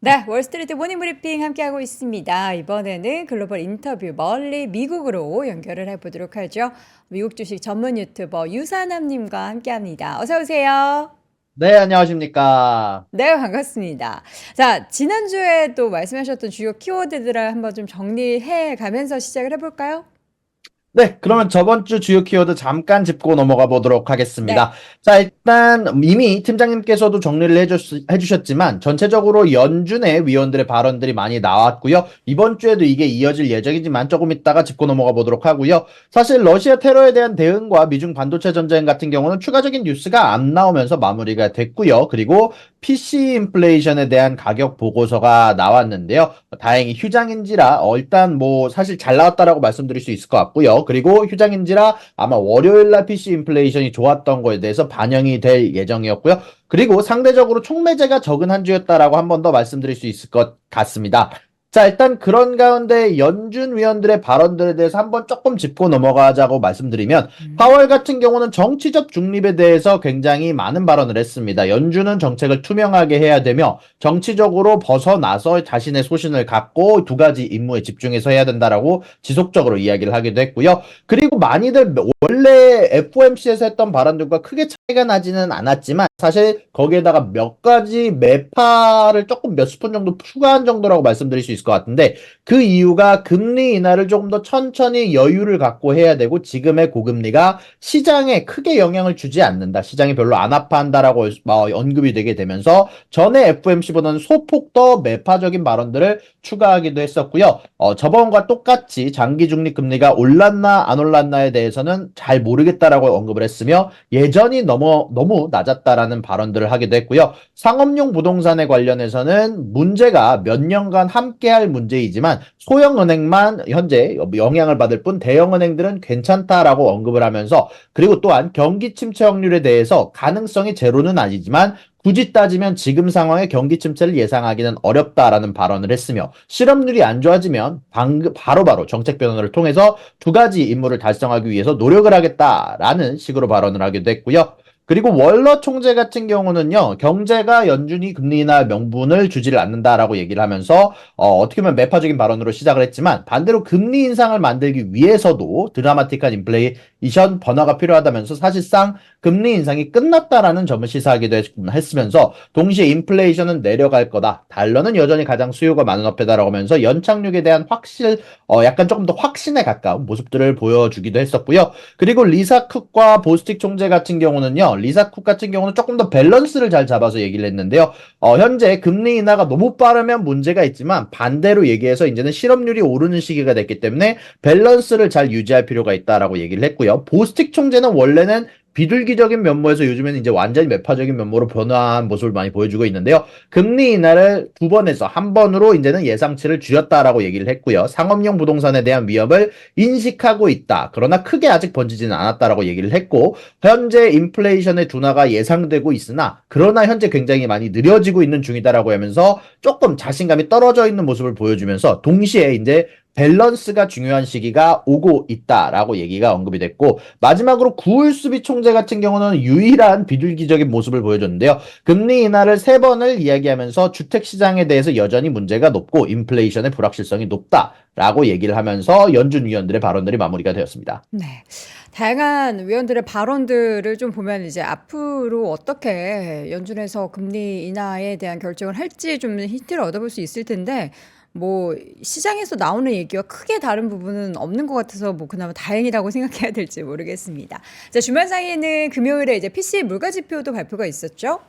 네, 월스트리트 모닝 브리핑 함께하고 있습니다. 이번에는 글로벌 인터뷰 멀리 미국으로 연결을 해보도록 하죠. 미국 주식 전문 유튜버 유사남님과 함께합니다. 어서 오세요. 네, 안녕하십니까. 네, 반갑습니다. 자, 지난주에 또 말씀하셨던 주요 키워드들을 한번 좀 정리해 가면서 시작을 해볼까요? 네, 그러면 저번 주 주요 키워드 잠깐 짚고 넘어가 보도록 하겠습니다. 네. 자, 일단 이미 팀장님께서도 정리를 해주셨지만 전체적으로 연준의 위원들의 발언들이 많이 나왔고요. 이번 주에도 이게 이어질 예정이지만 조금 있다가 짚고 넘어가 보도록 하고요. 사실 러시아 테러에 대한 대응과 미중 반도체 전쟁 같은 경우는 추가적인 뉴스가 안 나오면서 마무리가 됐고요. 그리고 PC 인플레이션에 대한 가격 보고서가 나왔는데요. 다행히 휴장인지라 일단 뭐 사실 잘 나왔다라고 말씀드릴 수 있을 것 같고요. 그리고 휴장인지라 아마 월요일날 PC 인플레이션이 좋았던 거에 대해서 반영이 될 예정이었고요. 그리고 상대적으로 촉매제가 적은 한 주였다라고 한 번 더 말씀드릴 수 있을 것 같습니다. 자, 일단 그런 가운데 연준 위원들의 발언들에 대해서 한번 조금 짚고 넘어가자고 말씀드리면 파월 같은 경우는 정치적 중립에 대해서 굉장히 많은 발언을 했습니다. 연준은 정책을 투명하게 해야 되며 정치적으로 벗어나서 자신의 소신을 갖고 두 가지 임무에 집중해서 해야 된다라고 지속적으로 이야기를 하기도 했고요. 그리고 많이들 원래 FOMC에서 했던 발언들과 크게 차이가 나지는 않았지만 사실 거기에다가 몇 가지 매파를 조금 몇 스푼 정도 추가한 정도라고 말씀드릴 수 있을 것 같은데 그 이유가 금리 인하를 조금 더 천천히 여유를 갖고 해야 되고 지금의 고금리가 시장에 크게 영향을 주지 않는다. 시장이 별로 안 아파한다라고 언급이 되게 되면서 전에 FOMC보다는 소폭 더 매파적인 발언들을 추가하기도 했었고요. 저번과 똑같이 장기 중립 금리가 올랐나 안 올랐나에 대해서는 잘 모르겠다라고 언급을 했으며 예전이 너무 낮았다라는 발언들을 하기도 했고요. 상업용 부동산에 관련해서는 문제가 몇 년간 함께할 문제이지만 소형은행만 현재 영향을 받을 뿐 대형은행들은 괜찮다라고 언급을 하면서 그리고 또한 경기 침체 확률에 대해서 가능성이 제로는 아니지만 굳이 따지면 지금 상황에 경기 침체를 예상하기는 어렵다라는 발언을 했으며 실업률이 안 좋아지면 바로바로 정책 변화를 통해서 두 가지 임무를 달성하기 위해서 노력을 하겠다라는 식으로 발언을 하기도 했고요. 그리고 월러 총재 같은 경우는요, 경제가 연준이 금리 인하 명분을 주지를 않는다라고 얘기를 하면서, 어떻게 보면 매파적인 발언으로 시작을 했지만, 반대로 금리 인상을 만들기 위해서도 드라마틱한 인플레이션 변화가 필요하다면서 사실상 금리 인상이 끝났다라는 점을 시사하기도 했으면서, 동시에 인플레이션은 내려갈 거다. 달러는 여전히 가장 수요가 많은 화폐다라고 하면서 연착륙에 대한 약간 조금 더 확신에 가까운 모습들을 보여주기도 했었고요. 그리고 리사 쿡과 보스틱 총재 같은 경우는요, 리사 쿡 같은 경우는 조금 더 밸런스를 잘 잡아서 얘기를 했는데요. 현재 금리 인하가 너무 빠르면 문제가 있지만 반대로 얘기해서 이제는 실업률이 오르는 시기가 됐기 때문에 밸런스를 잘 유지할 필요가 있다라고 얘기를 했고요. 보스틱 총재는 원래는 비둘기적인 면모에서 요즘에는 이제 완전히 매파적인 면모로 변화한 모습을 많이 보여주고 있는데요. 금리 인하를 두 번에서 한 번으로 이제는 예상치를 줄였다라고 얘기를 했고요. 상업용 부동산에 대한 위협을 인식하고 있다. 그러나 크게 아직 번지지는 않았다라고 얘기를 했고 현재 인플레이션의 둔화가 예상되고 있으나 그러나 현재 굉장히 많이 느려지고 있는 중이다라고 하면서 조금 자신감이 떨어져 있는 모습을 보여주면서 동시에 이제 밸런스가 중요한 시기가 오고 있다라고 얘기가 언급이 됐고 마지막으로 구울수비 총재 같은 경우는 유일한 비둘기적인 모습을 보여줬는데요. 금리 인하를 세 번을 이야기하면서 주택시장에 대해서 여전히 문제가 높고 인플레이션의 불확실성이 높다라고 얘기를 하면서 연준 위원들의 발언들이 마무리가 되었습니다. 네. 다양한 위원들의 발언들을 좀 보면 이제 앞으로 어떻게 연준에서 금리 인하에 대한 결정을 할지 좀 힌트를 얻어볼 수 있을 텐데 뭐 시장에서 나오는 얘기와 크게 다른 부분은 없는 것 같아서 뭐 그나마 다행이라고 생각해야 될지 모르겠습니다. 자, 주말 사이에는 금요일에 이제 PC 물가 지표도 발표가 있었죠?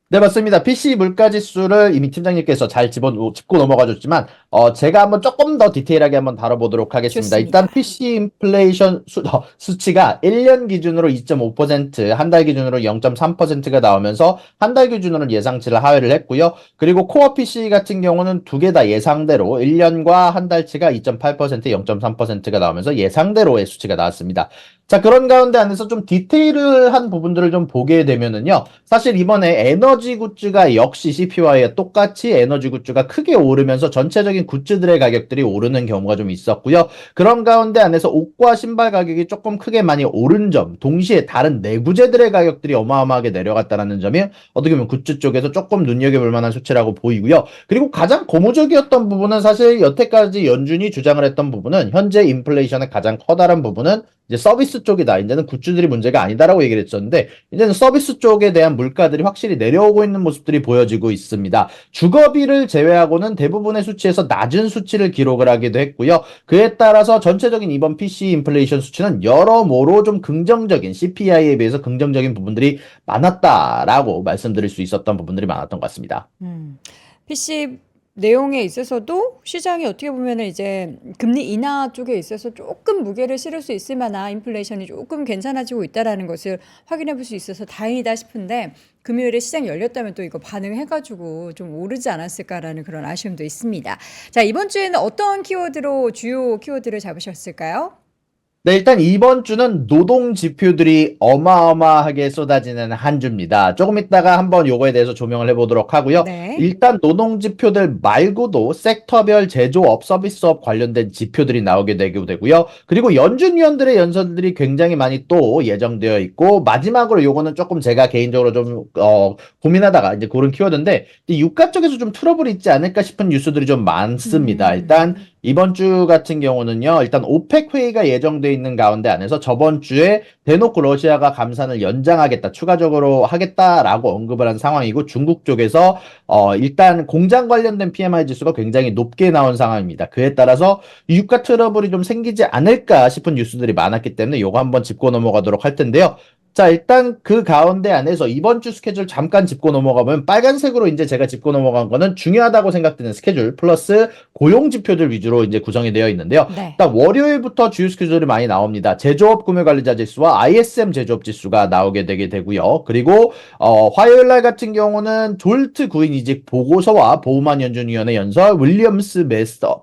네, 맞습니다. PC 물가 지수를 이미 팀장님께서 잘 짚고 넘어가 줬지만, 제가 한번 조금 더 디테일하게 한번 다뤄보도록 하겠습니다. 일단 좋습니다. PC 인플레이션 수치가 1년 기준으로 2.5%, 한 달 기준으로 0.3%가 나오면서 한 달 기준으로 예상치를 하회를 했고요. 그리고 코어 PC 같은 경우는 두 개 다 예상대로 1년과 한 달치가 2.8%, 0.3%가 나오면서 예상대로의 수치가 나왔습니다. 자, 그런 가운데 안에서 좀 디테일한 부분들을 좀 보게 되면은요. 사실 이번에 에너지 에너지 굿즈가 역시 CPY와 똑같이 에너지 굿즈가 크게 오르면서 전체적인 굿즈들의 가격들이 오르는 경우가 좀 있었고요. 그런 가운데 안에서 옷과 신발 가격이 조금 크게 많이 오른 점, 동시에 다른 내구재들의 가격들이 어마어마하게 내려갔다는 점이 어떻게 보면 굿즈 쪽에서 조금 눈여겨볼 만한 수치라고 보이고요. 그리고 가장 고무적이었던 부분은 사실 여태까지 연준이 주장을 했던 부분은 현재 인플레이션의 가장 커다란 부분은 이제 서비스 쪽이다. 이제는 굿즈들이 문제가 아니다라고 얘기를 했었는데 이제는 서비스 쪽에 대한 물가들이 확실히 내려오고 있는 모습들이 보여지고 있습니다. 주거비를 제외하고는 대부분의 수치에서 낮은 수치를 기록을 하기도 했고요. 그에 따라서 전체적인 이번 PC 인플레이션 수치는 여러모로 좀 긍정적인 CPI에 비해서 긍정적인 부분들이 많았다라고 말씀드릴 수 있었던 부분들이 많았던 것 같습니다. PC 내용에 있어서도 시장이 어떻게 보면은 이제 금리 인하 쪽에 있어서 조금 무게를 실을 수 있을 만한 인플레이션이 조금 괜찮아지고 있다라는 것을 확인해 볼 수 있어서 다행이다 싶은데 금요일에 시장이 열렸다면 또 이거 반응해가지고 좀 오르지 않았을까라는 그런 아쉬움도 있습니다. 자, 이번 주에는 어떤 키워드로 주요 키워드를 잡으셨을까요? 네, 일단 이번 주는 노동 지표들이 어마어마하게 쏟아지는 한 주입니다. 조금 있다가 한번 요거에 대해서 조명을 해보도록 하고요. 네. 일단 노동 지표들 말고도 섹터별 제조업, 서비스업 관련된 지표들이 나오게 되고요. 그리고 연준 위원들의 연설들이 굉장히 많이 또 예정되어 있고 마지막으로 요거는 조금 제가 개인적으로 좀 고민하다가 이제 고른 키워드인데 유가 쪽에서 좀 트러블이 있지 않을까 싶은 뉴스들이 좀 많습니다. 일단 이번 주 같은 경우는요, 일단 오펙 회의가 예정돼 있는 가운데 안에서 저번 주에 대놓고 러시아가 감산을 연장하겠다, 추가적으로 하겠다라고 언급을 한 상황이고 중국 쪽에서 일단 공장 관련된 PMI 지수가 굉장히 높게 나온 상황입니다. 그에 따라서 유가 트러블이 좀 생기지 않을까 싶은 뉴스들이 많았기 때문에 요거 한번 짚고 넘어가도록 할 텐데요. 자, 일단 그 가운데 안에서 이번 주 스케줄 잠깐 짚고 넘어가면 빨간색으로 이제 제가 짚고 넘어간 거는 중요하다고 생각되는 스케줄 플러스 고용 지표들 위주로 이제 구성이 되어 있는데요. 네. 일단 월요일부터 주요 스케줄이 많이 나옵니다. 제조업 구매 관리자 지수와 ISM 제조업 지수가 나오게 되고요. 그리고 화요일 날 같은 경우는 졸트 구인 이직 보고서와 보우만 연준위원회 연설, 윌리엄스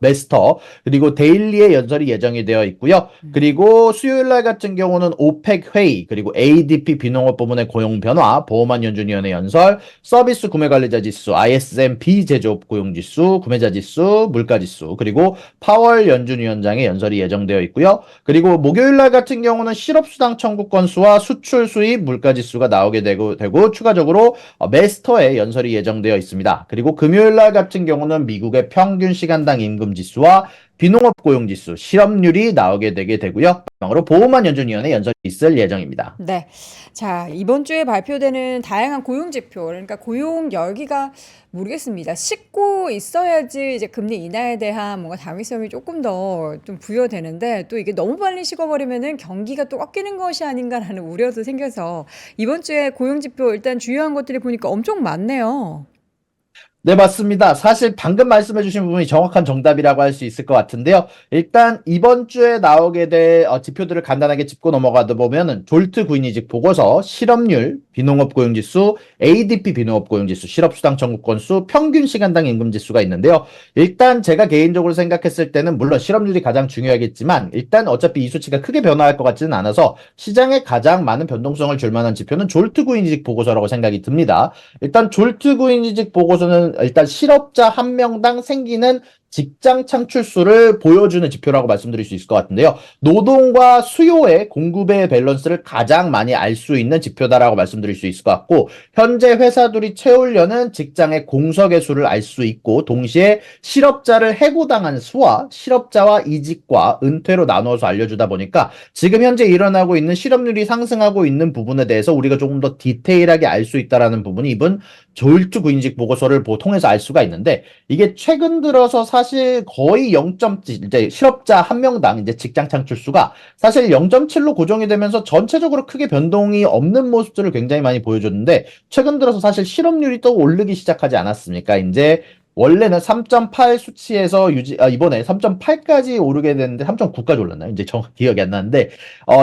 메스터 그리고 데일리의 연설이 예정이 되어 있고요. 그리고 수요일 날 같은 경우는 오펙 회의 그리고 ADP 비농업 부문의 고용 변화, 보험안 연준위원회 연설, 서비스 구매관리자 지수, ISM 비제조업 고용 지수, 구매자 지수, 물가 지수, 그리고 파월 연준위원장의 연설이 예정되어 있고요. 그리고 목요일 날 같은 경우는 실업수당 청구 건수와 수출 수입 물가 지수가 나오게 되고 추가적으로 메스터의 연설이 예정되어 있습니다. 그리고 금요일 날 같은 경우는 미국의 평균 시간당 임금 지수와 비농업 고용 지수, 실업률이 나오게 되고요. 마지막으로 보험안 연준위원회 연설이 있을 예정입니다. 네. 자, 이번 주에 발표되는 다양한 고용 지표, 그러니까 고용 열기가 모르겠습니다. 식고 있어야지 이제 금리 인하에 대한 뭔가 당위성이 조금 더 좀 부여되는데 또 이게 너무 빨리 식어버리면은 경기가 또 꺾이는 것이 아닌가라는 우려도 생겨서 이번 주에 고용 지표 일단 주요한 것들이 보니까 엄청 많네요. 네, 맞습니다. 사실 방금 말씀해주신 부분이 정확한 정답이라고 할 수 있을 것 같은데요. 일단 이번 주에 나오게 될 지표들을 간단하게 짚고 넘어가다 보면은 졸트 구인이직 보고서, 실업률, 비농업 고용지수, ADP 비농업 고용지수, 실업수당 청구 건수, 평균 시간당 임금지수가 있는데요. 일단 제가 개인적으로 생각했을 때는 물론 실업률이 가장 중요하겠지만 일단 어차피 이 수치가 크게 변화할 것 같지는 않아서 시장에 가장 많은 변동성을 줄 만한 지표는 졸트 구인이직 보고서라고 생각이 듭니다. 일단 졸트 구인이직 보고서는 일단 실업자 한 명당 생기는 직장 창출수를 보여주는 지표라고 말씀드릴 수 있을 것 같은데요. 노동과 수요의 공급의 밸런스를 가장 많이 알 수 있는 지표다라고 말씀드릴 수 있을 것 같고 현재 회사들이 채우려는 직장의 공석의 수를 알 수 있고 동시에 실업자를 해고당한 수와 실업자와 이직과 은퇴로 나누어서 알려주다 보니까 지금 현재 일어나고 있는 실업률이 상승하고 있는 부분에 대해서 우리가 조금 더 디테일하게 알 수 있다라는 부분이 이번 졸트 구인직 보고서를 통해서 알 수가 있는데 이게 최근 들어서 사실 거의 0.7 이제 실업자 한 명당 이제 직장 창출수가 사실 0.7로 고정이 되면서 전체적으로 크게 변동이 없는 모습들을 굉장히 많이 보여줬는데 최근 들어서 사실 실업률이 또 오르기 시작하지 않았습니까? 이제 원래는 3.8 수치에서 이번에 3.8까지 오르게 됐는데 3.9까지 올랐나요? 이제 정확히 기억이 안 나는데,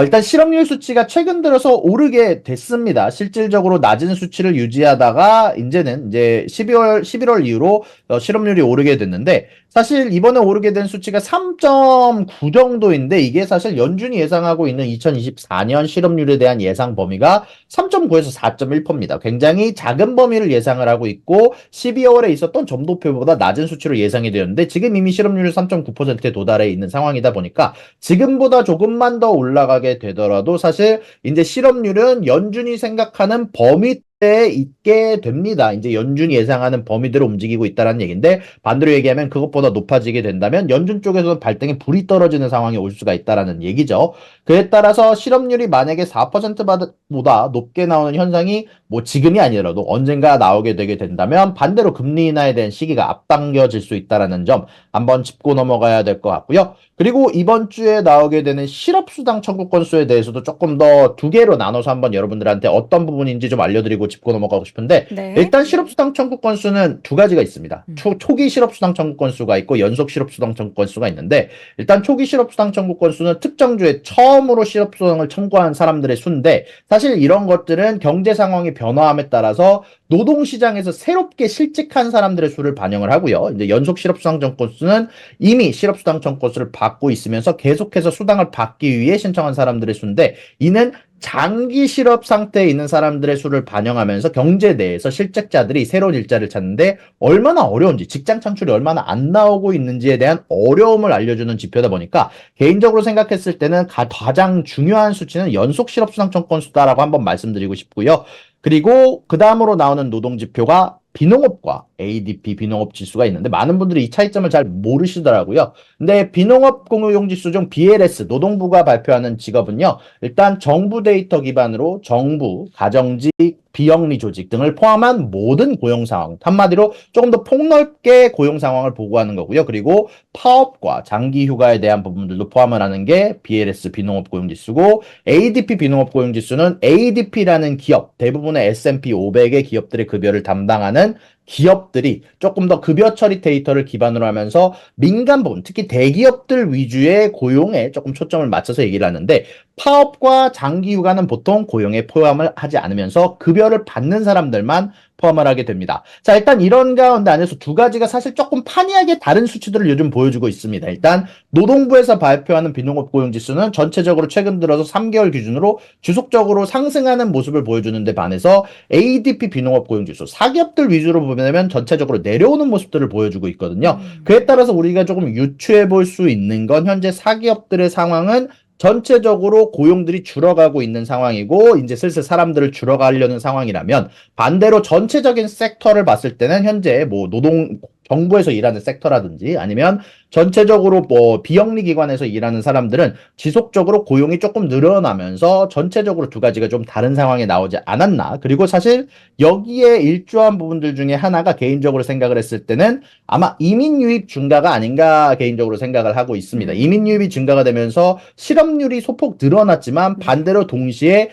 일단 실업률 수치가 최근 들어서 오르게 됐습니다. 실질적으로 낮은 수치를 유지하다가 이제는 이제 11월 이후로 실업률이 오르게 됐는데, 사실 이번에 오르게 된 수치가 3.9 정도인데, 이게 사실 연준이 예상하고 있는 2024년 실업률에 대한 예상 범위가 3.9에서 4.1%입니다. 굉장히 작은 범위를 예상을 하고 있고 12월에 있었던 점도표보다 낮은 수치로 예상이 되었는데 지금 이미 실업률이 3.9%에 도달해 있는 상황이다 보니까 지금보다 조금만 더 올라가게 되더라도 사실 이제 실업률은 연준이 생각하는 범위 때 있게 됩니다. 이제 연준이 예상하는 범위대로 움직이고 있다는 얘기인데 반대로 얘기하면 그것보다 높아지게 된다면 연준 쪽에서는 발등에 불이 떨어지는 상황이 올 수가 있다라는 얘기죠. 그에 따라서 실업률이 만약에 4%보다 높게 나오는 현상이 뭐 지금이 아니더라도 언젠가 나오게 되게 된다면 반대로 금리 인하에 대한 시기가 앞당겨질 수 있다라는 점 한번 짚고 넘어가야 될 것 같고요. 그리고 이번 주에 나오게 되는 실업수당 청구 건수에 대해서도 조금 더 두 개로 나눠서 한번 여러분들한테 어떤 부분인지 좀 알려드리고 짚고 넘어가고 싶은데 네. 일단 실업수당 청구 건수는 두 가지가 있습니다. 초기 실업수당 청구 건수가 있고 연속 실업수당 청구 건수가 있는데 일단 초기 실업수당 청구 건수는 특정 주에 처음으로 실업수당을 청구한 사람들의 수인데 사실 이런 것들은 경제 상황이 변화함에 따라서 노동시장에서 새롭게 실직한 사람들의 수를 반영을 하고요. 이제 연속 실업수당 청구 건수는 이미 실업수당 청구 건수를 받고 있으면서 계속해서 수당을 받기 위해 신청한 사람들의 수인데 이는 장기 실업 상태에 있는 사람들의 수를 반영하면서 경제 내에서 실직자들이 새로운 일자리를 찾는데 얼마나 어려운지, 직장 창출이 얼마나 안 나오고 있는지에 대한 어려움을 알려주는 지표다 보니까 개인적으로 생각했을 때는 가장 중요한 수치는 연속 실업 수당 청권 수다라고 한번 말씀드리고 싶고요. 그리고 그 다음으로 나오는 노동 지표가 비농업과 ADP 비농업 지수가 있는데 많은 분들이 이 차이점을 잘 모르시더라고요. 근데 비농업 공유용 지수 중 BLS 노동부가 발표하는 직업은요. 일단 정부 데이터 기반으로 정부, 가정직, 비영리 조직 등을 포함한 모든 고용 상황, 한마디로 조금 더 폭넓게 고용 상황을 보고하는 거고요. 그리고 파업과 장기 휴가에 대한 부분들도 포함을 하는 게 BLS 비농업 고용 지수고 ADP 비농업 고용 지수는 ADP라는 기업, 대부분의 S&P 500의 기업들의 급여를 담당하는 기업들이 조금 더 급여 처리 데이터를 기반으로 하면서 민간 부분, 특히 대기업들 위주의 고용에 조금 초점을 맞춰서 얘기를 하는데 파업과 장기 휴가는 보통 고용에 포함을 하지 않으면서 급여를 받는 사람들만 포함을 하게 됩니다. 자, 일단 이런 가운데 안에서 두 가지가 사실 조금 판이하게 다른 수치들을 요즘 보여주고 있습니다. 일단 노동부에서 발표하는 비농업 고용 지수는 전체적으로 최근 들어서 3개월 기준으로 지속적으로 상승하는 모습을 보여주는 데 반해서 ADP 비농업 고용 지수, 사기업들 위주로 보면 전체적으로 내려오는 모습들을 보여주고 있거든요. 그에 따라서 우리가 조금 유추해 볼 수 있는 건 현재 사기업들의 상황은 전체적으로 고용들이 줄어가고 있는 상황이고 이제 슬슬 사람들을 줄어가려는 상황이라면 반대로 전체적인 섹터를 봤을 때는 현재 뭐 노동 정부에서 일하는 섹터라든지 아니면 전체적으로 뭐 비영리 기관에서 일하는 사람들은 지속적으로 고용이 조금 늘어나면서 전체적으로 두 가지가 좀 다른 상황에 나오지 않았나. 그리고 사실 여기에 일조한 부분들 중에 하나가 개인적으로 생각을 했을 때는 아마 이민 유입 증가가 아닌가 개인적으로 생각을 하고 있습니다. 이민 유입이 증가가 되면서 실업률이 소폭 늘어났지만 네. 반대로 동시에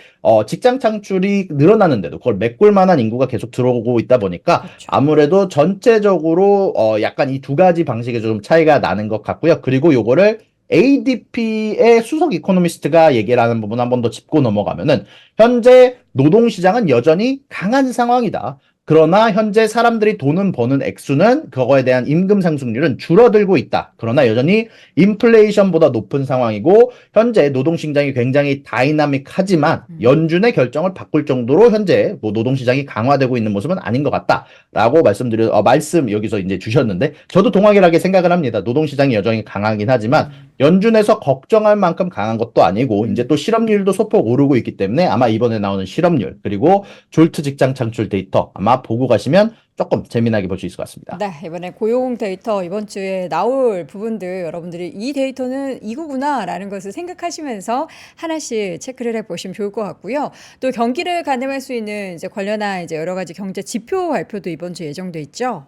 직장 창출이 늘어나는데도 그걸 메꿀 만한 인구가 계속 들어오고 있다 보니까 그렇죠. 아무래도 전체적으로 약간 이 두 가지 방식에 좀 차이가 나는 것 같고요. 그리고 요거를 ADP의 수석 이코노미스트가 얘기를 하는 부분 한 번 더 짚고 넘어가면은 현재 노동시장은 여전히 강한 상황이다. 그러나 현재 사람들이 돈은 버는 액수는 그거에 대한 임금 상승률은 줄어들고 있다. 그러나 여전히 인플레이션보다 높은 상황이고 현재 노동시장이 굉장히 다이나믹하지만 연준의 결정을 바꿀 정도로 현재 뭐 노동시장이 강화되고 있는 모습은 아닌 것 같다라고 말씀 여기서 이제 주셨는데 저도 동학이라게 생각을 합니다. 노동시장이 여전히 강하긴 하지만 연준에서 걱정할 만큼 강한 것도 아니고 이제 또 실업률도 소폭 오르고 있기 때문에 아마 이번에 나오는 실업률 그리고 졸트 직장 창출 데이터 아마 보고 가시면 조금 재미나게 볼 수 있을 것 같습니다. 네, 이번에 고용 데이터 이번 주에 나올 부분들 여러분들이 이 데이터는 이거구나라는 것을 생각하시면서 하나씩 체크를 해보시면 좋을 것 같고요. 또 경기를 가늠할 수 있는 이제 관련한 이제 여러 가지 경제 지표 발표도 이번 주 예정돼 있죠.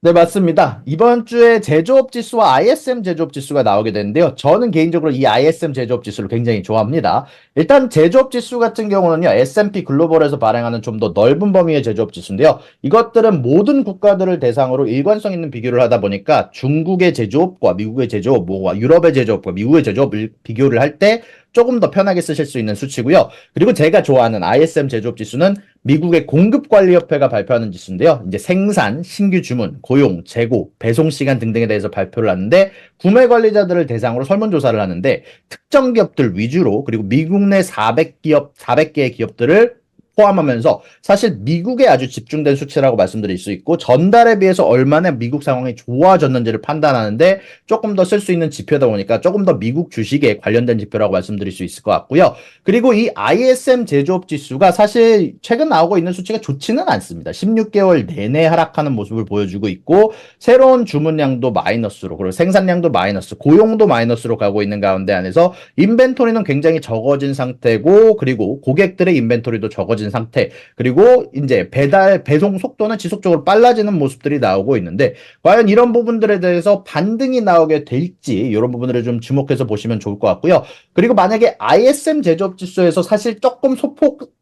네, 맞습니다. 이번 주에 제조업 지수와 ISM 제조업 지수가 나오게 되는데요. 저는 개인적으로 이 ISM 제조업 지수를 굉장히 좋아합니다. 일단 제조업 지수 같은 경우는요, S&P 글로벌에서 발행하는 좀 더 넓은 범위의 제조업 지수인데요. 이것들은 모든 국가들을 대상으로 일관성 있는 비교를 하다 보니까 중국의 제조업과 미국의 제조업, 뭐 유럽의 제조업과 미국의 제조업을 비교를 할 때 조금 더 편하게 쓰실 수 있는 수치고요. 그리고 제가 좋아하는 ISM 제조업 지수는 미국의 공급관리협회가 발표하는 지수인데요. 이제 생산, 신규 주문, 고용, 재고, 배송 시간 등등에 대해서 발표를 하는데 구매 관리자들을 대상으로 설문조사를 하는데 특정 기업들 위주로 그리고 미국 내 400기업, 400개의 기업들을 포함하면서 사실 미국에 아주 집중된 수치라고 말씀드릴 수 있고 전달에 비해서 얼마나 미국 상황이 좋아졌는지를 판단하는데 조금 더 쓸 수 있는 지표다 보니까 조금 더 미국 주식에 관련된 지표라고 말씀드릴 수 있을 것 같고요. 그리고 이 ISM 제조업 지수가 사실 최근 나오고 있는 수치가 좋지는 않습니다. 16개월 내내 하락하는 모습을 보여주고 있고 새로운 주문량도 마이너스로 그리고 생산량도 마이너스, 고용도 마이너스로 가고 있는 가운데 안에서 인벤토리는 굉장히 적어진 상태고 그리고 고객들의 인벤토리도 적어진 상태 그리고 이제 배송 속도는 지속적으로 빨라지는 모습들이 나오고 있는데 과연 이런 부분들에 대해서 반등이 나오게 될지 이런 부분들을 좀 주목해서 보시면 좋을 것 같고요. 그리고 만약에 ISM 제조업 지수에서 사실 조금 소폭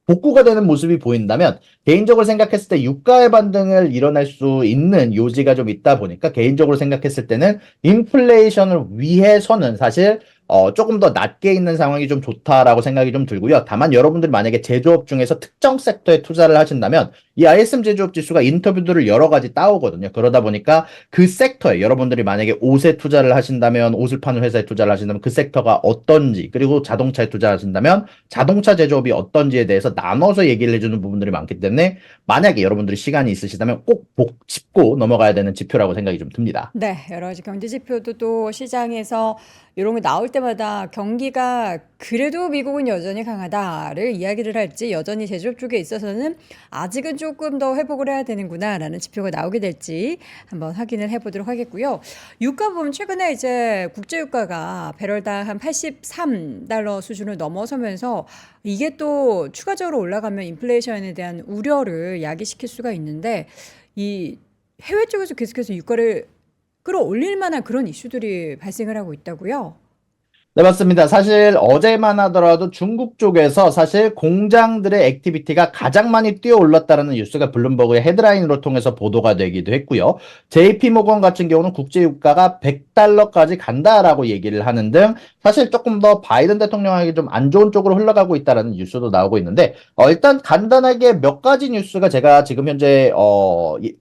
복구가 되는 모습이 보인다면 개인적으로 생각했을 때 유가의 반등을 일어날 수 있는 요지가 좀 있다 보니까 개인적으로 생각했을 때는 인플레이션을 위해서는 사실 조금 더 낮게 있는 상황이 좀 좋다라고 생각이 좀 들고요. 다만 여러분들이 만약에 제조업 중에서 특정 섹터에 투자를 하신다면 이 ISM 제조업 지수가 인터뷰들을 여러 가지 따오거든요. 그러다 보니까 그 섹터에 여러분들이 만약에 옷에 투자를 하신다면 옷을 파는 회사에 투자를 하신다면 그 섹터가 어떤지 그리고 자동차에 투자하신다면 자동차 제조업이 어떤지에 대해서 나눠서 얘기를 해주는 부분들이 많기 때문에 만약에 여러분들이 시간이 있으시다면 꼭 짚고 넘어가야 되는 지표라고 생각이 좀 듭니다. 네. 여러 가지 경제 지표도 또 시장에서 요런 게 나올 때마다 경기가 그래도 미국은 여전히 강하다를 이야기를 할지 여전히 제조업 쪽에 있어서는 아직은 조금 더 회복을 해야 되는구나라는 지표가 나오게 될지 한번 확인을 해 보도록 하겠고요. 유가 보면 최근에 이제 국제 유가가 배럴당 한 83달러 수준을 넘어서면서 이게 또 추가적으로 올라가면 인플레이션에 대한 우려를 야기시킬 수가 있는데 이 해외 쪽에서 계속해서 유가를 끌어올릴 만한 그런 이슈들이 발생을 하고 있다고요? 네, 맞습니다. 사실 어제만 하더라도 중국 쪽에서 사실 공장들의 액티비티가 가장 많이 뛰어올랐다는 뉴스가 블룸버그의 헤드라인으로 통해서 보도가 되기도 했고요. JP모건 같은 경우는 국제유가가 100달러까지 간다라고 얘기를 하는 등 사실 조금 더 바이든 대통령에게 좀 안 좋은 쪽으로 흘러가고 있다는 뉴스도 나오고 있는데 일단 간단하게 몇 가지 뉴스가 제가 지금 현재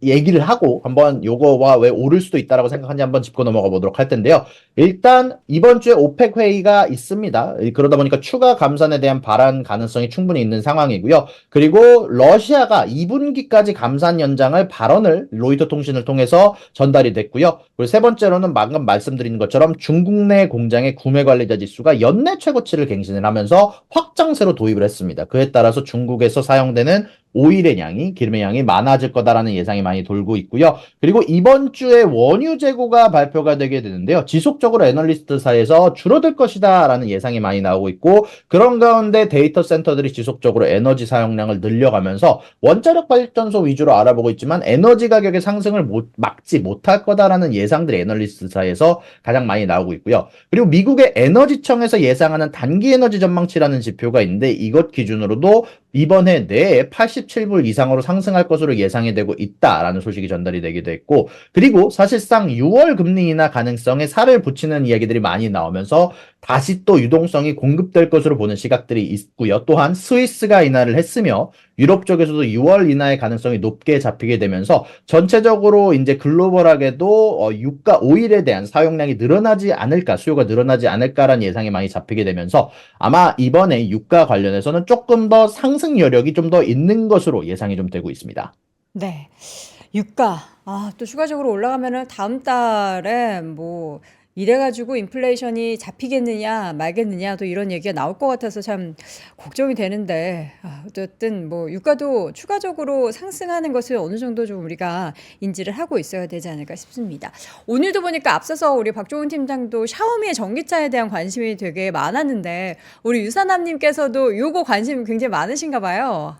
얘기를 하고 한번 요거와 왜 오를 수도 있다라고 생각하는지 한번 짚고 넘어가 보도록 할 텐데요. 일단 이번 주에 오펙 회의가 있습니다. 그러다 보니까 추가 감산에 대한 발안 가능성이 충분히 있는 상황이고요. 그리고 러시아가 2분기까지 감산 연장을 발언을 로이터 통신을 통해서 전달이 됐고요. 그리고 세 번째로는 방금 말씀드린 것처럼 중국 내 공장의 구매 관리자 지수가 연내 최고치를 갱신을 하면서 확장세로 도입을 했습니다. 그에 따라서 중국에서 사용되는 오일의 양이, 기름의 양이 많아질 거다라는 예상이 많이 돌고 있고요. 그리고 이번 주에 원유 재고가 발표가 되게 되는데요. 지속적으로 애널리스트 사이에서 줄어들 것이다라는 예상이 많이 나오고 있고 그런 가운데 데이터 센터들이 지속적으로 에너지 사용량을 늘려가면서 원자력 발전소 위주로 알아보고 있지만 에너지 가격의 상승을 막지 못할 거다라는 예상들이 애널리스트 사이에서 가장 많이 나오고 있고요. 그리고 미국의 에너지청에서 예상하는 단기 에너지 전망치라는 지표가 있는데 이것 기준으로도 이번 해 내에 87불 이상으로 상승할 것으로 예상이 되고 있다라는 소식이 전달이 되기도 했고 그리고 사실상 6월 금리 인하 가능성에 살을 붙이는 이야기들이 많이 나오면서 다시 또 유동성이 공급될 것으로 보는 시각들이 있고요. 또한 스위스가 인하를 했으며 유럽 쪽에서도 6월 인하의 가능성이 높게 잡히게 되면서 전체적으로 이제 글로벌하게도 유가 오일에 대한 사용량이 늘어나지 않을까, 수요가 늘어나지 않을까라는 예상이 많이 잡히게 되면서 아마 이번에 유가 관련해서는 조금 더 상승 여력이 좀 더 있는 것으로 예상이 좀 되고 있습니다. 네. 유가. 또 추가적으로 올라가면은 다음 달에 뭐 이래 가지고 인플레이션이 잡히겠느냐 말겠느냐 또 이런 얘기가 나올 것 같아서 참 걱정이 되는데 어쨌든 뭐 유가도 추가적으로 상승하는 것을 어느 정도 좀 우리가 인지를 하고 있어야 되지 않을까 싶습니다. 오늘도 보니까 앞서서 우리 박종훈 팀장도 샤오미의 전기차에 대한 관심이 되게 많았는데 우리 유사남님께서도 요거 관심 굉장히 많으신가 봐요.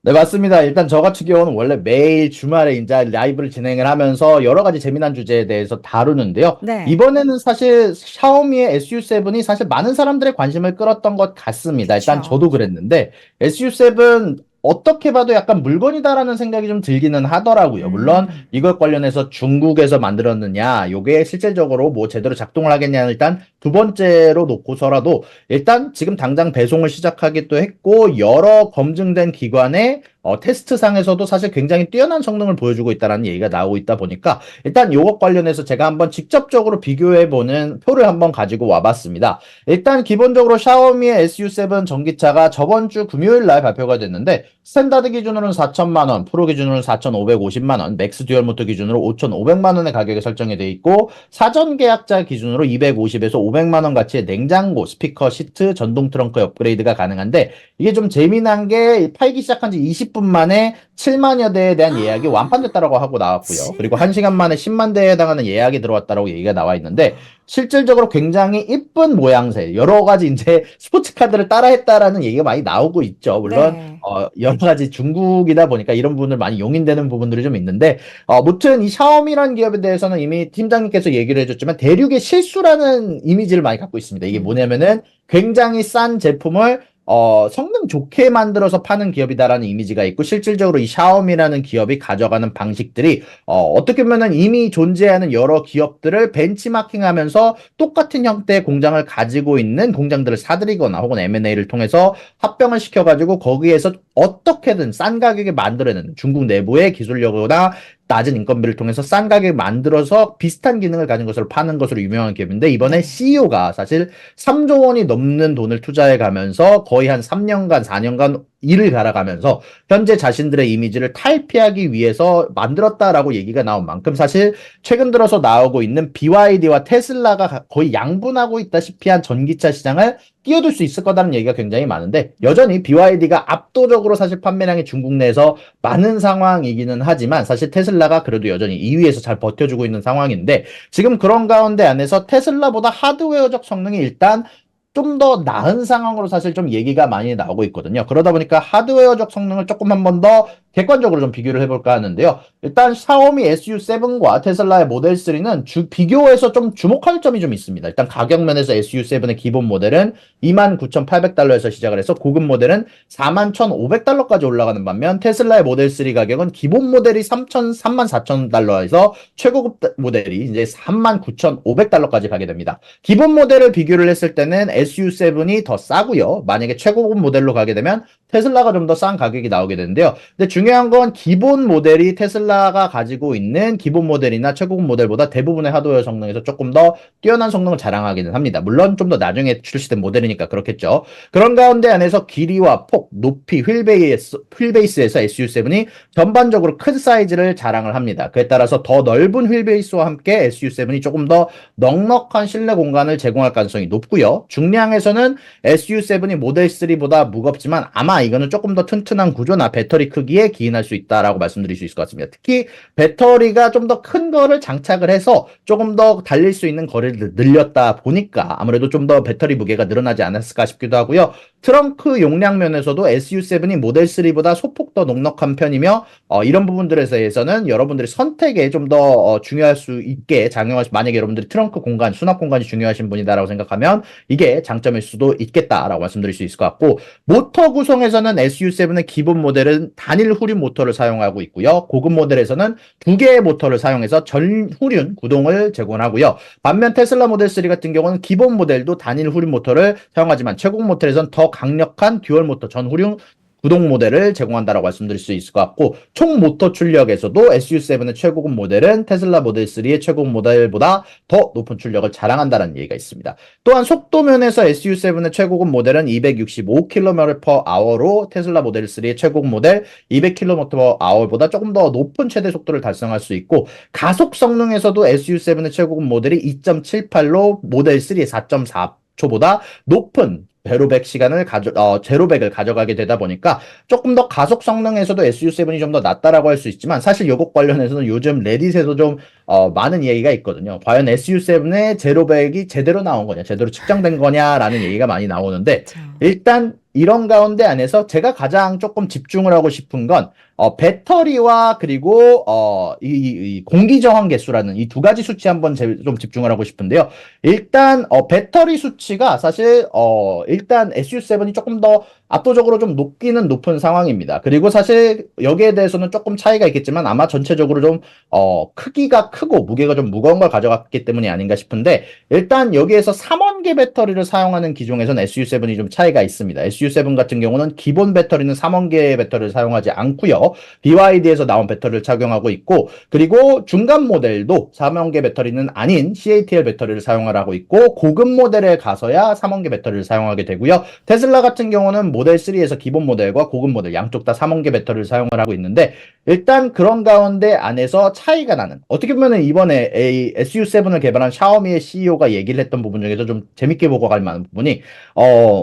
네, 맞습니다. 일단 저 같은 경우는 원래 매일 주말에 이제 라이브를 진행을 하면서 여러 가지 재미난 주제에 대해서 다루는데요. 네. 이번에는 사실 샤오미의 SU7이 사실 많은 사람들의 관심을 끌었던 것 같습니다. 일단 그쵸. 저도 그랬는데 SU7 어떻게 봐도 약간 물건이다라는 생각이 좀 들기는 하더라고요. 물론 음. 이것 관련해서 중국에서 만들었느냐, 요게 실질적으로 뭐 제대로 작동을 하겠냐는 일단 두 번째로 놓고서라도 일단 지금 당장 배송을 시작하기도 했고 여러 검증된 기관의 테스트상에서도 사실 굉장히 뛰어난 성능을 보여주고 있다는 얘기가 나오고 있다 보니까 일단 요것 관련해서 제가 한번 직접적으로 비교해보는 표를 한번 가지고 와봤습니다. 일단 기본적으로 샤오미의 SU7 전기차가 저번 주 금요일 날 발표가 됐는데 스탠다드 기준으로는 4천만 원, 프로 기준으로는 4,550만 원, 맥스 듀얼 모터 기준으로 5,500만 원의 가격이 설정이 돼 있고 사전 계약자 기준으로 250에서 500만 원 가치의 냉장고, 스피커, 시트, 전동 트렁크 업그레이드가 가능한데 이게 좀 재미난 게 팔기 시작한 지 20분 만에 7만여 대에 대한 예약이 완판됐다라고 하고 나왔고요. 그리고 1시간 만에 10만 대에 해당하는 예약이 들어왔다라고 얘기가 나와 있는데 실질적으로 굉장히 이쁜 모양새, 여러 가지 이제 스포츠카들을 따라했다라는 얘기가 많이 나오고 있죠. 물론 네. 여러 가지 중국이다 보니까 이런 부분들 많이 용인되는 부분들이 좀 있는데 무튼 이 샤오미라는 기업에 대해서는 이미 팀장님께서 얘기를 해줬지만 대륙의 실수라는 이미지를 많이 갖고 있습니다. 이게 음. 뭐냐면은 굉장히 싼 제품을 성능 좋게 만들어서 파는 기업이다라는 이미지가 있고 실질적으로 이 샤오미라는 기업이 가져가는 방식들이 어떻게 보면은 이미 존재하는 여러 기업들을 벤치마킹하면서 똑같은 형태의 공장을 가지고 있는 공장들을 사들이거나 혹은 M&A를 통해서 합병을 시켜가지고 거기에서 어떻게든 싼 가격에 만들어내는 중국 내부의 기술력이나 낮은 인건비를 통해서 싼 가격에 만들어서 비슷한 기능을 가진 것을 파는 것으로 유명한 기업인데 이번에 네. CEO가 사실 3조 원이 넘는 돈을 투자해 가면서 거의 한 3년간, 4년간 일을 갈아가면서 현재 자신들의 이미지를 탈피하기 위해서 만들었다라고 얘기가 나온 만큼 사실 최근 들어서 나오고 있는 BYD와 테슬라가 거의 양분하고 있다시피 한 전기차 시장을 끼어들 수 있을 거다는 얘기가 굉장히 많은데 여전히 BYD가 압도적으로 사실 판매량이 중국 내에서 많은 상황이기는 하지만 사실 테슬라가 그래도 여전히 2위에서 잘 버텨주고 있는 상황인데 지금 그런 가운데 안에서 테슬라보다 하드웨어적 성능이 일단 좀 더 나은 상황으로 사실 좀 얘기가 많이 나오고 있거든요. 그러다 보니까 하드웨어적 성능을 조금 한 번 더 객관적으로 좀 비교를 해볼까 하는데요. 일단 샤오미 SU7과 테슬라의 모델 3는 비교해서 좀 주목할 점이 좀 있습니다. 일단 가격 면에서 SU7의 기본 모델은 29,800달러에서 시작을 해서 고급 모델은 41,500달러까지 올라가는 반면 테슬라의 모델 3 가격은 기본 모델이 34,000달러에서 최고급 모델이 이제 39,500달러까지 가게 됩니다. 기본 모델을 비교를 했을 때는 SU7이 더 싸고요. 만약에 최고급 모델로 가게 되면 테슬라가 좀 더 싼 가격이 나오게 되는데요. 근데 중요한 건 기본 모델이 테슬라가 가지고 있는 기본 모델이나 최고급 모델보다 대부분의 하드웨어 성능에서 조금 더 뛰어난 성능을 자랑하기는 합니다. 물론 좀 더 나중에 출시된 모델이니까 그렇겠죠. 그런 가운데 안에서 길이와 폭, 높이, 휠베이스에서 SU7이 전반적으로 큰 사이즈를 자랑을 합니다. 그에 따라서 더 넓은 휠베이스와 함께 SU7이 조금 더 넉넉한 실내 공간을 제공할 가능성이 높고요. 중량에서는 SU7이 모델 3보다 무겁지만 아마 이거는 조금 더 튼튼한 구조나 배터리 크기에 기인할 수 있다라고 말씀드릴 수 있을 것 같습니다. 특히 배터리가 좀 더 큰 거를 장착을 해서 조금 더 달릴 수 있는 거리를 늘렸다 보니까 아무래도 좀 더 배터리 무게가 늘어나지 않았을까 싶기도 하고요. 트렁크 용량 면에서도 SU7이 모델 3보다 소폭 더 넉넉한 편이며 이런 부분들에 대해서는 여러분들의 선택에 좀 더 중요할 수 있게 작용하시 만약에 여러분들이 트렁크 공간, 수납 공간이 중요하신 분이다라고 생각하면 이게 장점일 수도 있겠다라고 말씀드릴 수 있을 것 같고 모터 구성에서는 SU7의 기본 모델은 단일 후륜 모터를 사용하고 있고요. 고급 모델에서는 두 개의 모터를 사용해서 전후륜 구동을 제공하고요. 반면 테슬라 모델 3 같은 경우는 기본 모델도 단일 후륜 모터를 사용하지만 최고급 모델에서는 더 강력한 듀얼 모터 전후륜 구동 모델을 제공한다라고 말씀드릴 수 있을 것 같고 총 모터 출력에서도 SU7의 최고급 모델은 테슬라 모델 3의 최고급 모델보다 더 높은 출력을 자랑한다는 얘기가 있습니다. 또한 속도 면에서 SU7의 최고급 모델은 265km/h로 테슬라 모델 3의 최고급 모델 200km/h보다 조금 더 높은 최대 속도를 달성할 수 있고 가속 성능에서도 SU7의 최고급 모델이 2.78로 모델 3의 4.4초보다 높은 제로백을 가져가게 되다 보니까 조금 더 가속 성능에서도 SU7이 좀 더 낫다라고 할 수 있지만 사실 이것 관련해서는 요즘 레딧에서 좀 많은 얘기가 있거든요. 과연 SU7의 제로백이 제대로 나온 거냐, 제대로 측정된 거냐라는 얘기가 많이 나오는데 그쵸. 일단 이런 가운데 안에서 제가 가장 조금 집중을 하고 싶은 건 배터리와 그리고 이 공기 저항 개수라는 이 두 가지 수치 한번 좀 집중을 하고 싶은데요. 일단 배터리 수치가 사실 일단 SU7이 조금 더 압도적으로 좀 높기는 높은 상황입니다. 그리고 사실 여기에 대해서는 조금 차이가 있겠지만 아마 전체적으로 좀 크기가 크고 무게가 좀 무거운 걸 가져갔기 때문이 아닌가 싶은데, 일단 여기에서 3원계 배터리를 사용하는 기종에서는 SU7이 좀 차이가 있습니다. SU7 같은 경우는 기본 배터리는 3원계 배터리를 사용하지 않고요. BYD에서 나온 배터리를 착용하고 있고, 그리고 중간 모델도 3원계 배터리는 아닌 CATL 배터리를 사용하고 있고, 고급 모델에 가서야 3원계 배터리를 사용하게 되고요. 테슬라 같은 경우는 모델 3에서 기본 모델과 고급 모델 양쪽 다 3원계 배터리를 사용을 하고 있는데, 일단 그런 가운데 안에서 차이가 나는, 어떻게 보면 이번에 SU7을 개발한 샤오미의 CEO가 얘기를 했던 부분 중에서 좀 재밌게 보고 갈 만한 부분이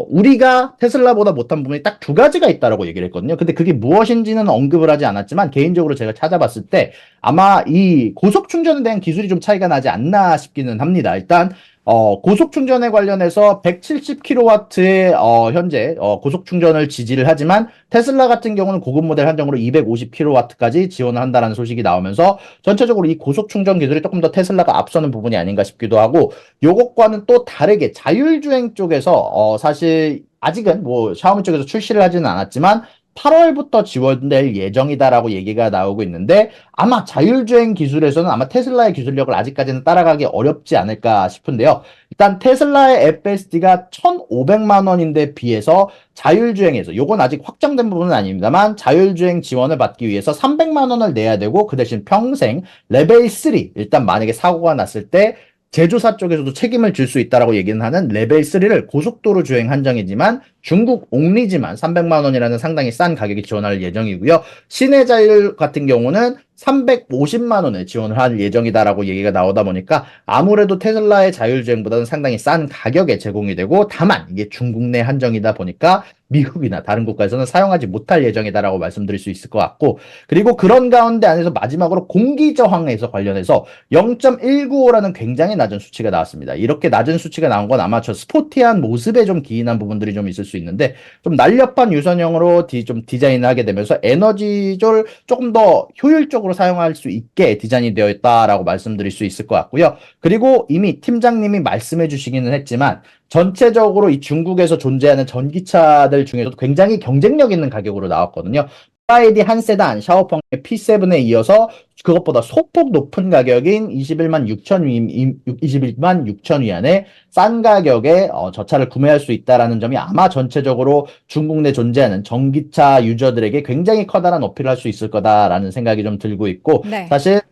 우리가 테슬라보다 못한 부분이 딱 두 가지가 있다라고 얘기를 했거든요. 근데 그게 무엇인지는 언급을 하지 않았지만 개인적으로 제가 찾아봤을 때 아마 이 고속 충전에 대한 기술이 좀 차이가 나지 않나 싶기는 합니다. 일단 고속 충전에 관련해서 170kW의 현재 고속 충전을 지지를 하지만, 테슬라 같은 경우는 고급 모델 한정으로 250kW까지 지원을 한다는 소식이 나오면서 전체적으로 이 고속 충전 기술이 조금 더 테슬라가 앞서는 부분이 아닌가 싶기도 하고, 요것과는 또 다르게 자율주행 쪽에서 사실 아직은 뭐 샤오미 쪽에서 출시를 하지는 않았지만 8월부터 지원될 예정이다라고 얘기가 나오고 있는데, 아마 자율주행 기술에서는 아마 테슬라의 기술력을 아직까지는 따라가기 어렵지 않을까 싶은데요. 일단 테슬라의 FSD가 1,500만 원인데 비해서 자율주행에서, 요건 아직 확정된 부분은 아닙니다만 자율주행 지원을 받기 위해서 300만 원을 내야 되고, 그 대신 평생 레벨 3, 일단 만약에 사고가 났을 때 제조사 쪽에서도 책임을 질 수 있다라고 얘기는 하는 레벨 3를 고속도로 주행 한정이지만 중국 옥리지만 300만 원이라는 상당히 싼 가격이 지원할 예정이고요. 시내 자율 같은 경우는 350만 원에 지원을 할 예정이다라고 얘기가 나오다 보니까 아무래도 테슬라의 자율주행보다는 상당히 싼 가격에 제공이 되고, 다만 이게 중국 내 한정이다 보니까 미국이나 다른 국가에서는 사용하지 못할 예정이다라고 말씀드릴 수 있을 것 같고, 그리고 그런 가운데 안에서 마지막으로 공기 저항에서 관련해서 0.195라는 굉장히 낮은 수치가 나왔습니다. 이렇게 낮은 수치가 나온 건 아마 저 스포티한 모습에 좀 기인한 부분들이 좀 있을 수 있는데, 좀 날렵한 유선형으로 좀 디자인을 하게 되면서 에너지를 조금 더 효율적으로 사용할 수 있게 디자인이 되어 있다라고 말씀드릴 수 있을 것 같고요. 그리고 이미 팀장님이 말씀해 주시기는 했지만 전체적으로 이 중국에서 존재하는 전기차들 중에서도 굉장히 경쟁력 있는 가격으로 나왔거든요. BYD 한 세단 샤오펑의 P7에 이어서 그것보다 소폭 높은 가격인 21만 6천 위안의 싼 가격에 저 차를 구매할 수 있다라는 점이 아마 전체적으로 중국 내 존재하는 전기차 유저들에게 굉장히 커다란 어필을 할 수 있을 거다라는 생각이 좀 들고 있고, 네. 사실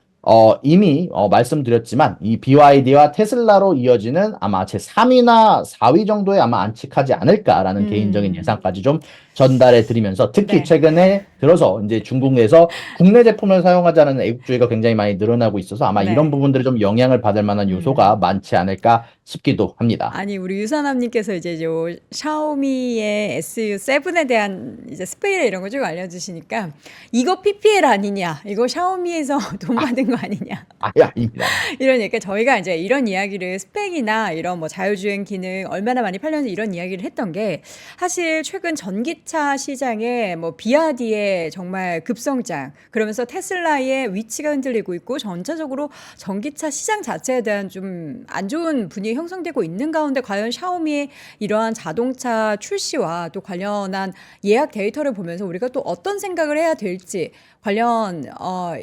이미 말씀드렸지만 이 BYD와 테슬라로 이어지는 아마 제 3위나 4위 정도에 아마 안착하지 않을까라는 개인적인 예상까지 좀 전달해 드리면서, 특히 네. 최근에 들어서 이제 중국에서 국내 제품을 사용하자는 애국주의가 굉장히 많이 늘어나고 있어서 아마 네. 이런 부분들이 좀 영향을 받을 만한 요소가 많지 않을까 싶기도 합니다. 아니, 우리 유선남님께서 이제 요 샤오미의 SU7에 대한 이제 스펙이나 이런 거 쭉 알려주시니까, 이거 PPL 아니냐, 이거 샤오미에서 돈 받은 거 아니냐, 아닙니다. 이러니까 저희가 이제 이런 이야기를, 스펙이나 이런 뭐 자율주행 기능 얼마나 많이 팔렸는지 이런 이야기를 했던 게, 사실 최근 전기차 시장에 뭐 비아디의 정말 급성장, 그러면서 테슬라의 위치가 흔들리고 있고, 전체적으로 전기차 시장 자체에 대한 좀 안 좋은 분위기 형성되고 있는 가운데, 과연 샤오미의 이러한 자동차 출시와 또 관련한 예약 데이터를 보면서 우리가 또 어떤 생각을 해야 될지, 관련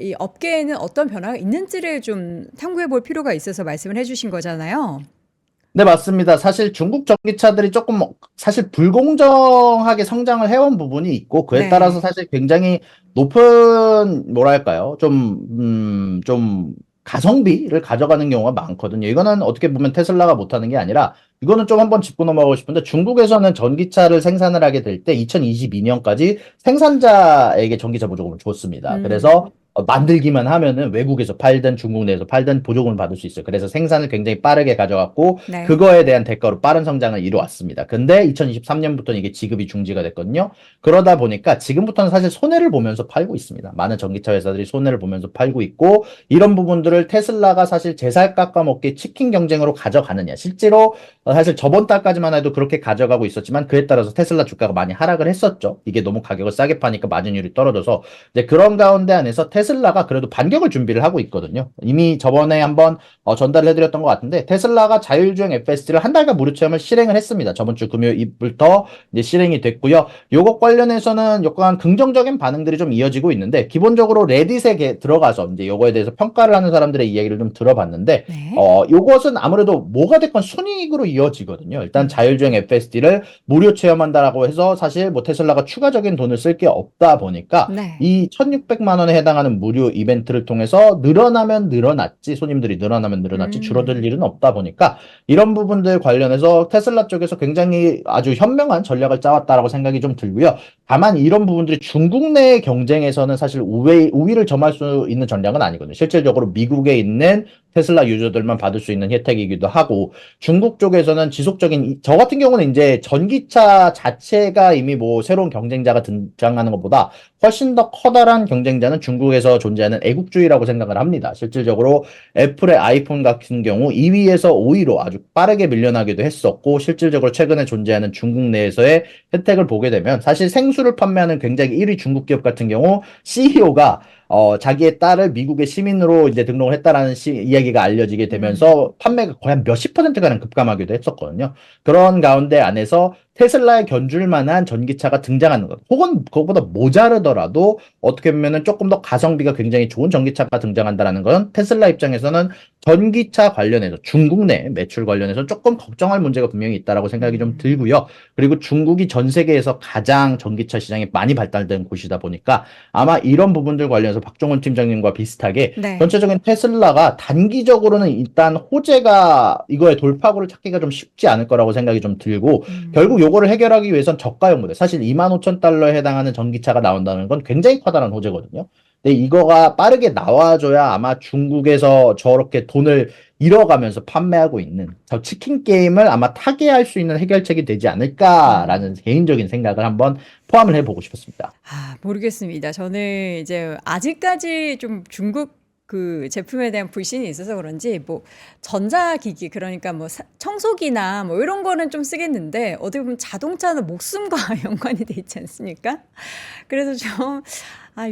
이 업계에는 어떤 변화가 있는지를 좀 탐구해 볼 필요가 있어서 말씀을 해주신 거잖아요. 네, 맞습니다. 사실 중국 전기차들이 조금 사실 불공정하게 성장을 해온 부분이 있고, 그에 따라서 네. 사실 굉장히 높은, 뭐랄까요, 좀 가성비를 가져가는 경우가 많거든요. 이거는 어떻게 보면 테슬라가 못하는 게 아니라, 이거는 좀 한번 짚고 넘어가고 싶은데, 중국에서는 전기차를 생산을 하게 될 때 2022년까지 생산자에게 전기차 보조금을 줬습니다. 그래서 만들기만 하면은 외국에서 팔든 중국 내에서 팔든 보조금을 받을 수 있어요. 그래서 생산을 굉장히 빠르게 가져갔고, 네. 그거에 대한 대가로 빠른 성장을 이루었습니다. 근데 2023년부터는 이게 지급이 중지가 됐거든요. 그러다 보니까 지금부터는 사실 손해를 보면서 팔고 있습니다. 많은 전기차 회사들이 손해를 보면서 팔고 있고, 이런 부분들을 테슬라가 사실 제살 깎아먹기 치킨 경쟁으로 가져가느냐. 실제로 사실 저번 달까지만 해도 그렇게 가져가고 있었지만 그에 따라서 테슬라 주가가 많이 하락을 했었죠. 이게 너무 가격을 싸게 파니까 마진율이 떨어져서 이제 그런 가운데 안에서 테슬라가 그래도 반격을 준비를 하고 있거든요. 이미 저번에 한번 전달을 해드렸던 것 같은데 테슬라가 자율주행 FSD를 한 달간 무료 체험을 실행을 했습니다. 저번 주 금요일부터 이제 실행이 됐고요. 요것 관련해서는 약간 긍정적인 반응들이 좀 이어지고 있는데 기본적으로 레딧에 들어가서 이제 요거에 대해서 평가를 하는 사람들의 이야기를 좀 들어봤는데 네. 요것은 아무래도 뭐가 됐건 순이익으로 이어지거든요. 일단 자율주행 FSD를 무료 체험한다라고 해서 사실 뭐 테슬라가 추가적인 돈을 쓸 게 없다 보니까 네. 이 1,600만 원에 해당하는 무료 이벤트를 통해서 늘어나면 늘어났지, 손님들이 늘어나면 늘어났지 줄어들 일은 없다 보니까 이런 부분들 관련해서 테슬라 쪽에서 굉장히 아주 현명한 전략을 짜왔다라고 생각이 좀 들고요. 다만 이런 부분들이 중국 내 경쟁에서는 사실 우위를 점할 수 있는 전략은 아니거든요. 실질적으로 미국에 있는 테슬라 유저들만 받을 수 있는 혜택이기도 하고 중국 쪽에서는 지속적인 저 같은 경우는 이제 전기차 자체가 이미 뭐 새로운 경쟁자가 등장하는 것보다 훨씬 더 커다란 경쟁자는 중국에서 존재하는 애국주의라고 생각을 합니다. 실질적으로 애플의 아이폰 같은 경우 2위에서 5위로 아주 빠르게 밀려나기도 했었고 실질적으로 최근에 존재하는 중국 내에서의 혜택을 보게 되면 사실 생수를 판매하는 굉장히 1위 중국 기업 같은 경우 CEO가 자기의 딸을 미국의 시민으로 이제 등록을 했다라는 이야기가 알려지게 되면서 판매가 거의 한 몇십 %가량 급감하기도 했었거든요. 그런 가운데 안에서 테슬라에 견줄 만한 전기차가 등장하는 것, 혹은 그것보다 모자르더라도 어떻게 보면은 조금 더 가성비가 굉장히 좋은 전기차가 등장한다라는 건 테슬라 입장에서는 전기차 관련해서 중국 내 매출 관련해서 조금 걱정할 문제가 분명히 있다라고 생각이 좀 들고요. 그리고 중국이 전 세계에서 가장 전기차 시장이 많이 발달된 곳이다 보니까 아마 이런 부분들 관련해서 박종훈 팀장님과 비슷하게 네. 전체적인 테슬라가 단기적으로는 일단 호재가 이거의 돌파구를 찾기가 좀 쉽지 않을 거라고 생각이 좀 들고 결국 요거를 해결하기 위해선 저가형 모델 사실 25,000달러에 해당하는 전기차가 나온다는 건 굉장히 커다란 호재거든요. 근데 이거가 빠르게 나와줘야 아마 중국에서 저렇게 돈을 잃어가면서 판매하고 있는 저 치킨 게임을 아마 타개할 수 있는 해결책이 되지 않을까라는 개인적인 생각을 한번 포함을 해보고 싶었습니다. 모르겠습니다. 저는 이제 아직까지 좀 중국 그 제품에 대한 불신이 있어서 그런지 뭐 전자기기 그러니까 뭐 청소기나 뭐 이런 거는 좀 쓰겠는데 어떻게 보면 자동차는 목숨과 연관이 돼 있지 않습니까? 그래서 좀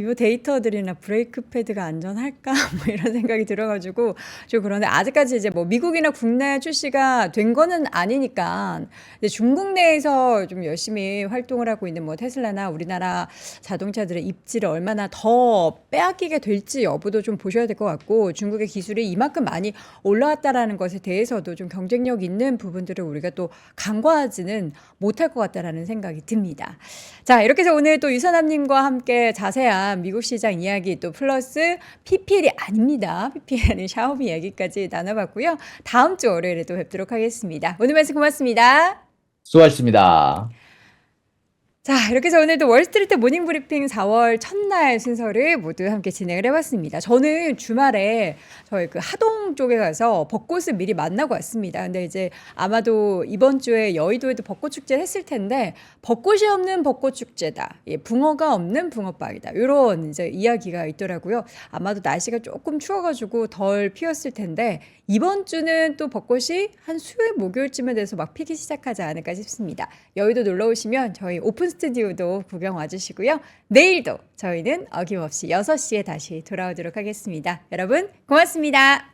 요 데이터들이나 브레이크 패드가 안전할까? 뭐 이런 생각이 들어가지고 좀 그런데 아직까지 이제 뭐 미국이나 국내 출시가 된 거는 아니니까 이제 중국 내에서 좀 열심히 활동을 하고 있는 뭐 테슬라나 우리나라 자동차들의 입지를 얼마나 더 빼앗기게 될지 여부도 좀 보셔야 될 것 같고 중국의 기술이 이만큼 많이 올라왔다라는 것에 대해서도 좀 경쟁력 있는 부분들을 우리가 또 간과하지는 못할 것 같다라는 생각이 듭니다. 자, 이렇게 해서 오늘 또 유선남님과 함께 자세한 미국 시장 이야기 또 플러스 PPL이 아닙니다. PPL이 아닌 샤오미 이야기까지 나눠봤고요. 다음 주 월요일에 또 뵙도록 하겠습니다. 오늘 말씀 고맙습니다. 수고하셨습니다. 자, 이렇게 해서 오늘도 월스트리트 모닝 브리핑 4월 첫날 순서를 모두 함께 진행을 해봤습니다. 저는 주말에 저희 그 하동 쪽에 가서 벚꽃을 미리 만나고 왔습니다. 근데 이제 아마도 이번 주에 여의도에도 벚꽃 축제를 했을 텐데 벚꽃이 없는 벚꽃 축제다. 붕어가 없는 붕어빵이다. 이런 이제 이야기가 있더라고요. 아마도 날씨가 조금 추워가지고 덜 피었을 텐데 이번 주는 또 벚꽃이 한 수요일 목요일쯤에 돼서 막 피기 시작하지 않을까 싶습니다. 여의도 놀러 오시면 저희 오픈 스튜디오도 구경 와주시고요. 내일도 저희는 어김없이 6시에 다시 돌아오도록 하겠습니다. 여러분 고맙습니다.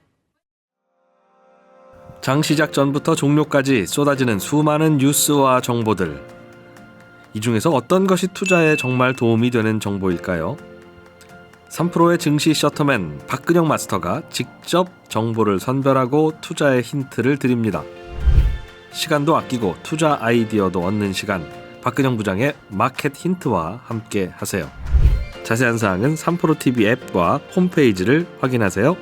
장 시작 전부터 종료까지 쏟아지는 수많은 뉴스와 정보들. 이 중에서 어떤 것이 투자에 정말 도움이 되는 정보일까요? 3프로의 증시 셔터맨 박근영 마스터가 직접 정보를 선별하고 투자의 힌트를 드립니다. 시간도 아끼고 투자 아이디어도 얻는 시간, 박근영 부장의 마켓 힌트와 함께 하세요. 자세한 사항은 3프로 TV 앱과 홈페이지를 확인하세요.